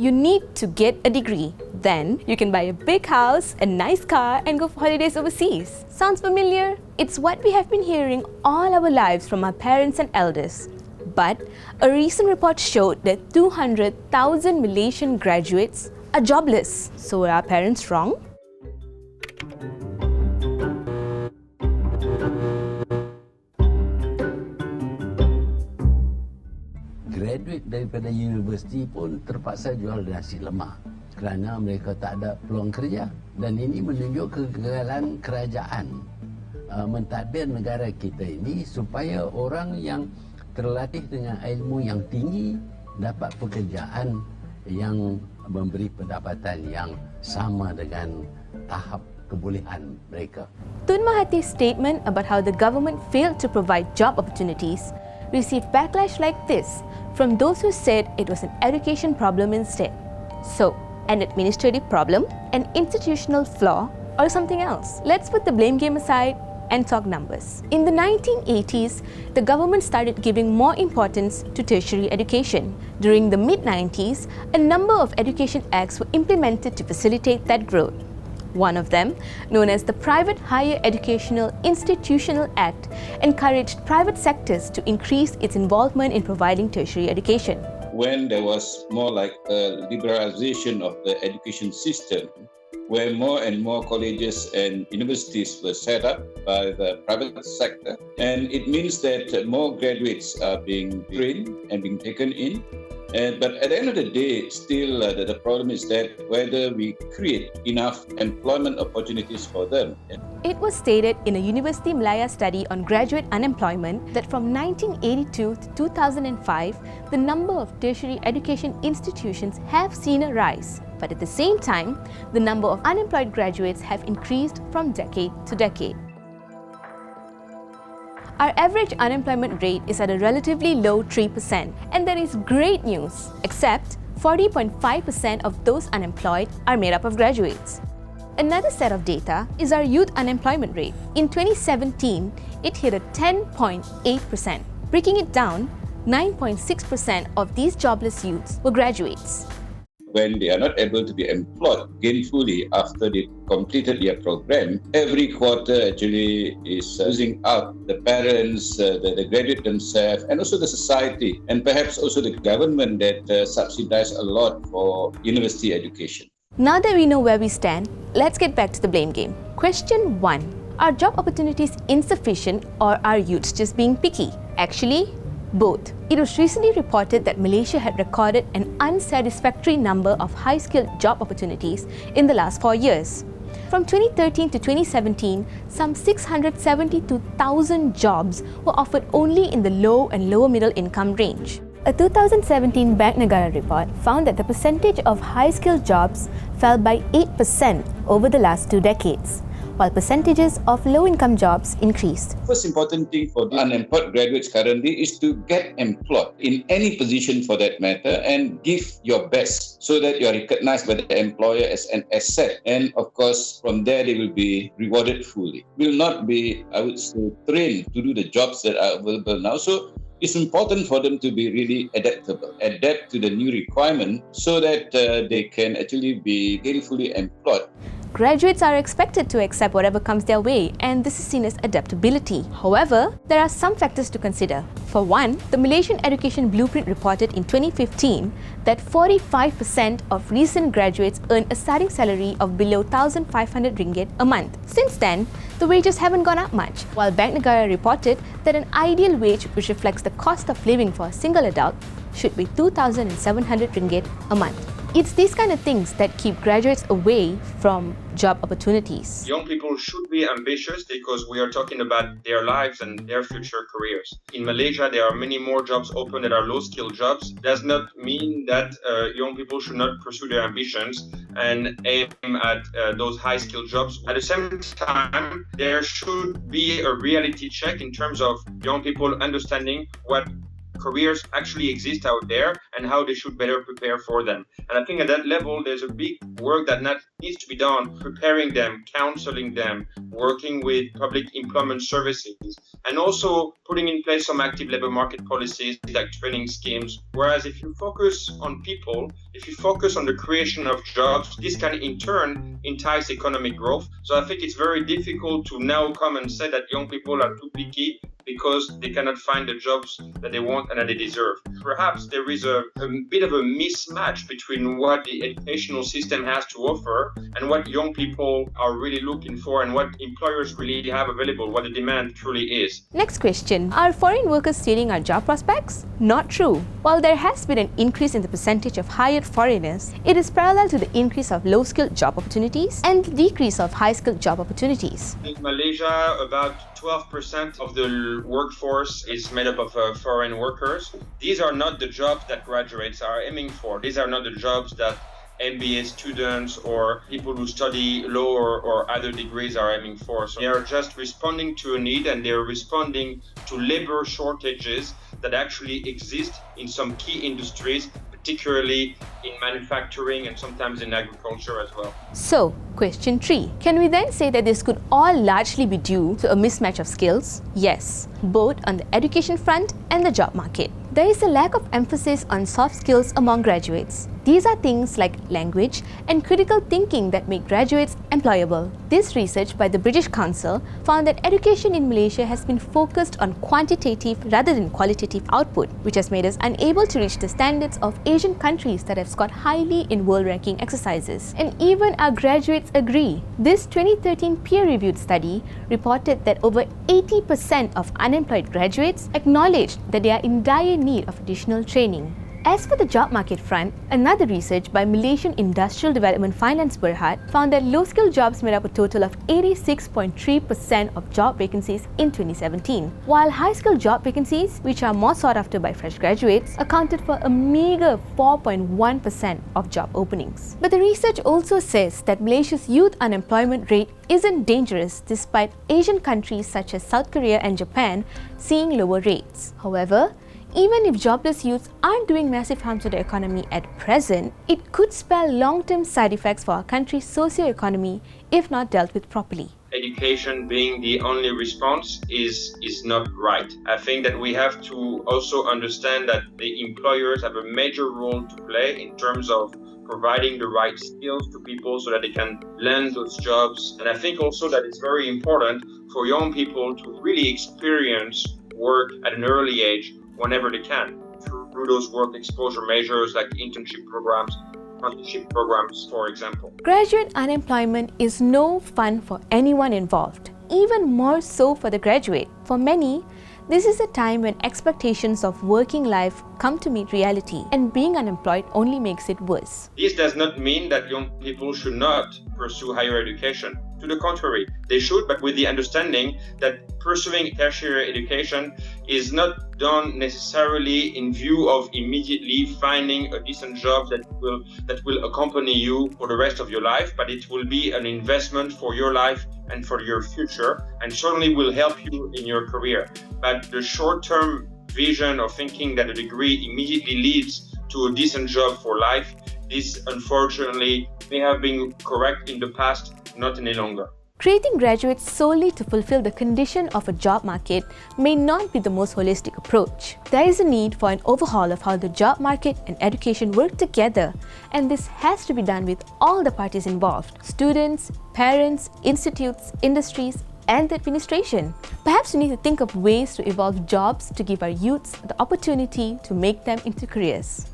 You need to get a degree. Then you can buy a big house, a nice car, and go for holidays overseas. Sounds familiar? It's what we have been hearing all our lives from our parents and elders. But a recent report showed that 200,000 Malaysian graduates are jobless. So were our parents wrong? Graduate daripada universiti pun terpaksa jual nasi lemak kerana mereka tak ada peluang kerja, dan ini menunjuk kegagalan kerajaan mentadbir negara kita ini supaya orang yang terlatih dengan ilmu yang tinggi dapat pekerjaan yang memberi pendapatan yang sama dengan tahap kebolehan mereka. Tun Mahathir's statement about how the government failed to provide job opportunities received backlash like this from those who said it was an education problem instead. So, an administrative problem, an institutional flaw, or something else? Let's put the blame game aside and talk numbers. In the 1980s, the government started giving more importance to tertiary education. During the mid-90s, a number of education acts were implemented to facilitate that growth. One of them, known as the Private Higher Educational Institutional Act, encouraged private sectors to increase its involvement in providing tertiary education. When there was more like a liberalization of the education system, where more and more colleges and universities were set up by the private sector, and it means that more graduates are being trained and being taken in. But at the end of the day, still the problem is that whether we create enough employment opportunities for them. It was stated in a University Malaya study on graduate unemployment that from 1982 to 2005, the number of tertiary education institutions have seen a rise. But at the same time, the number of unemployed graduates have increased from decade to decade. Our average unemployment rate is at a relatively low 3%, and that is great news, except 40.5% of those unemployed are made up of graduates. Another set of data is our youth unemployment rate. In 2017, it hit a 10.8%. Breaking it down, 9.6% of these jobless youths were graduates. When they are not able to be employed gainfully after they completed their program, every quarter actually is losing out the parents, the graduate themselves, and also the society, and perhaps also the government that subsidize a lot for university education. Now that we know where we stand, let's get back to the blame game. Question 1. Are job opportunities insufficient, or are youths just being picky? Actually, both. It was recently reported that Malaysia had recorded an unsatisfactory number of high-skilled job opportunities in the last 4 years. From 2013 to 2017, some 672,000 jobs were offered only in the low and lower middle income range. A 2017 Bank Negara report found that the percentage of high-skilled jobs fell by 8% over the last 2 decades, while percentages of low-income jobs increased. First important thing for the unemployed graduates currently is to get employed in any position for that matter and give your best so that you are recognized by the employer as an asset. And of course, from there they will be rewarded fully. Will not be, I would say, trained to do the jobs that are available now. So it's important for them to be really adaptable, adapt to the new requirement so that they can actually be gainfully employed. Graduates are expected to accept whatever comes their way, and this is seen as adaptability. However, there are some factors to consider. For one, the Malaysian Education Blueprint reported in 2015 that 45% of recent graduates earn a starting salary of below 1,500 ringgit a month. Since then, the wages haven't gone up much, while Bank Negara reported that an ideal wage which reflects the cost of living for a single adult should be 2,700 ringgit a month. It's these kind of things that keep graduates away from job opportunities. Young people should be ambitious because we are talking about their lives and their future careers. In Malaysia, there are many more jobs open that are low-skilled jobs. Does not mean that young people should not pursue their ambitions and aim at those high-skilled jobs. At the same time, there should be a reality check in terms of young people understanding what careers actually exist out there and how they should better prepare for them. And I think at that level, there's a big work that needs to be done, preparing them, counseling them, working with public employment services, and also putting in place some active labor market policies like training schemes. Whereas if you focus on people, if you focus on the creation of jobs, this can in turn entice economic growth. So I think it's very difficult to now come and say that young people are too picky because they cannot find the jobs that they want and that they deserve. Perhaps there is a bit of a mismatch between what the educational system has to offer and what young people are really looking for and what employers really have available, what the demand truly is. Next question. Are foreign workers stealing our job prospects? Not true. While there has been an increase in the percentage of hired foreigners, it is parallel to the increase of low-skilled job opportunities and the decrease of high-skilled job opportunities. In Malaysia, about 12% of the workforce is made up of foreign workers. These are not the jobs that graduates are aiming for. These are not the jobs that MBA students or people who study law or other degrees are aiming for. So they are just responding to a need, and they're responding to labor shortages that actually exist in some key industries, particularly in manufacturing and sometimes in agriculture as well. So, question 3. Can we then say that this could all largely be due to a mismatch of skills? Yes, both on the education front and the job market. There is a lack of emphasis on soft skills among graduates. These are things like language and critical thinking that make graduates employable. This research by the British Council found that education in Malaysia has been focused on quantitative rather than qualitative output, which has made us unable to reach the standards of Asian countries that have scored highly in world ranking exercises. And even our graduates agree. This 2013 peer-reviewed study reported that over 80% of unemployed graduates acknowledged that they are in dire need of additional training. As for the job market front, another research by Malaysian Industrial Development Finance Berhad found that low-skilled jobs made up a total of 86.3% of job vacancies in 2017, while high-skilled job vacancies, which are more sought after by fresh graduates, accounted for a meager 4.1% of job openings. But the research also says that Malaysia's youth unemployment rate isn't dangerous despite Asian countries such as South Korea and Japan seeing lower rates. However, even if jobless youths aren't doing massive harm to the economy at present, it could spell long-term side effects for our country's socio-economy if not dealt with properly. Education being the only response is not right. I think that we have to also understand that the employers have a major role to play in terms of providing the right skills to people so that they can land those jobs. And I think also that it's very important for young people to really experience work at an early age whenever they can, through those work exposure measures like internship programs, apprenticeship programs, for example. Graduate unemployment is no fun for anyone involved, even more so for the graduate. For many, this is a time when expectations of working life come to meet reality, and being unemployed only makes it worse. This does not mean that young people should not pursue higher education. To the contrary, they should, but with the understanding that pursuing tertiary education is not done necessarily in view of immediately finding a decent job that will accompany you for the rest of your life, but it will be an investment for your life and for your future, and certainly will help you in your career. But the short-term vision of thinking that a degree immediately leads to a decent job for life, this unfortunately may have been correct in the past, not any longer. Creating graduates solely to fulfill the condition of a job market may not be the most holistic approach. There is a need for an overhaul of how the job market and education work together, and this has to be done with all the parties involved: students, parents, institutes, industries, and the administration. Perhaps we need to think of ways to evolve jobs to give our youths the opportunity to make them into careers.